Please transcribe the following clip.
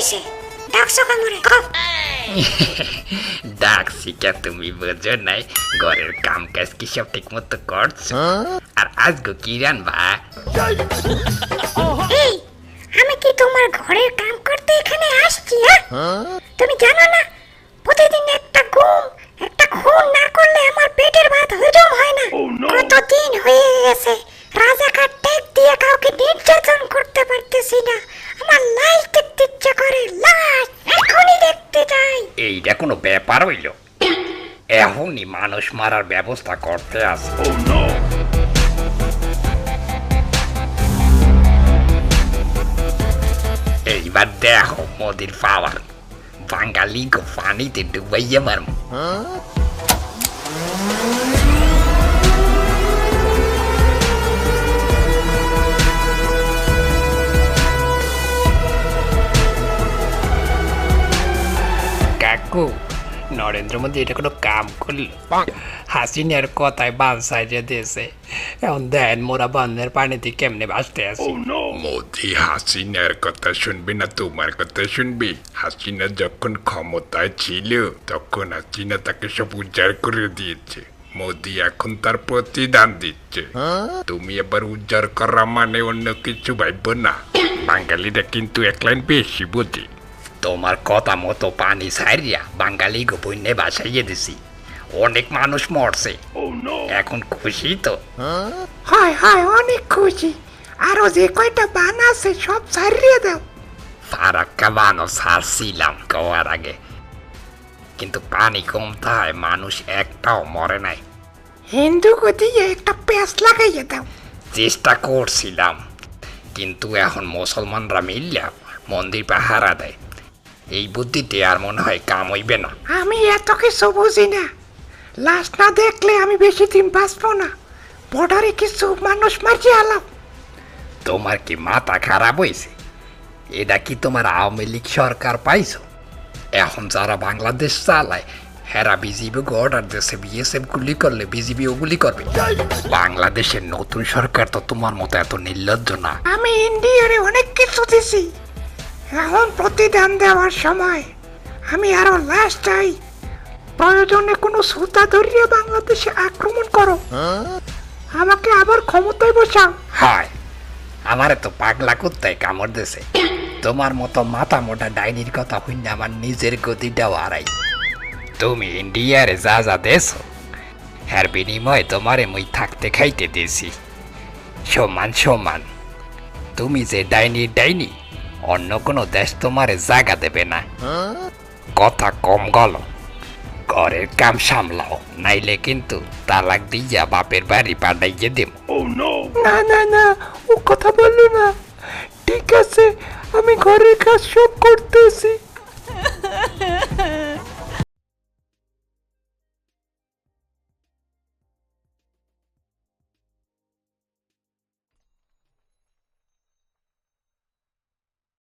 হয়েছে? ডাকছো কামড়ে? ডাকছি কে তুমি বোঝো নাই? ঘরের কাম কাজ কি সব ঠিক মতো করছো? আর আজকে কি রানবা? এই, আমি কি তোমার ঘরের কাম করতে এখানে আসছি? তুমি জানো না প্রতিদিন একটা খুন না করলে আমার পেটের ভাত হজম হয় না। কতদিন হয়ে গেছে রাজাকার টেক দিয়ে কাউকে নির্যাতন করতে পারতেছি না। আমার লাশ দেখতে ইচ্ছা করে, লাশ এখনই দেখতে চাই। এইটা কোনো ব্যাপার হইল? এখনই মানুষ মারার ব্যবস্থা করতে আছে। এইবার দেখো মোদির পাওয়ার। বাঙালি গো পানিতে ডুবাইয়া মারম। কাকু, নরেন্দ্র মোদী এটা কোনো কাম করলো? হাসিনার কথায় বান সাইজে দিয়েছে। এখন দেন মোরা বন্ধের পানিতে কেমনে ভাসতে আছি। মোদি হাসিনার কথা শুনবি না তোমার কথা শুনবি? হাসিনা যখন ক্ষমতায় ছিল তখন হাসিনা তাকে সব উজাড় করে দিয়েছে। মোদি এখন তার প্রতিদান দিচ্ছে। তুমি এবার উজাড় করা মানে অন্য কিছু ভাববো না। বাঙালিরা কিন্তু এক লাইন বেশি বুঝি। তোমার কথা মতো পানি সাইরিয়া বাঙালি গো বন্যে বাসাইয়ে দিছি। অনেক মানুষ মরছে। এখন খুশি তো? হয় অনেক খুশি। আরো যে কয়টা বান আছে সব ছাড়িয়ে দাও। ফারাক্কা বানো ছাড়ছিলাম কওয়ার আগে, কিন্তু পানি কম থায় মানুষ একটাও মরে নাই। হিন্দু দিয়ে একটা প্যাঁচ লাগাইয়ে দাও। চেষ্টা করছিলাম, কিন্তু এখন মুসলমানরা মিললে মন্দির পাহারা দেয়। এই বুদ্ধিতে আর মনে হয় কাম হইবে না। আমি এত কিছু বুঝি না। লাশ না দেখলে আমি বেশি দিন বাঁচবো না। বর্ডারে কিছু মানুষ মারিয়ে আলাম। তোমার কি মাথা খারাপ হয়েছে? এটা কি তোমার আওয়ামী লীগ সরকার পাইছো? এখন যারা বাংলাদেশ চালায় হেরা বিজিবি অর্ডার দেশে বিএসএফ গুলি করলে বিজিবিও গুলি করবে। বাংলাদেশের নতুন সরকার তো তোমার মতো এত নির্লজ্জ না। আমি ইন্ডিয়ারে অনেক কিছু দিছি। এখন প্রতিদান দেওয়ার সময়। আমি আরো লাশ চাই। প্রয়োজনে কোনো সুতা ধরিয়ে বাংলাদেশে আক্রমণ করো। আমাকে আবার ক্ষমতায় বসাও। হয়, আমারে তো পাগলা কুত্তায় কামড় দিছে। তোমার মতো মাথা মোটা ডাইনির কথা হইলে আমার নিজের গতিটাও হারাই। তুমি ইন্ডিয়ারে যা যা দেছো হ্যার বিনিময়ে তোমারে মুই থাকতে খাইতে দিয়েছি সমান সমান। তুমি যে ডাইনি অন্য কোনো দেশ তোমারে জায়গা দেবে না। কথা কম গল, ঘরের কাম সামলাও, নাইলে কিন্তু তালাক দিয়া বাপের বাড়ি পাঠাইয়ে দেব। না ও কথা বললো না। ঠিক আছে, আমি ঘরের কাজ সব করতেছি।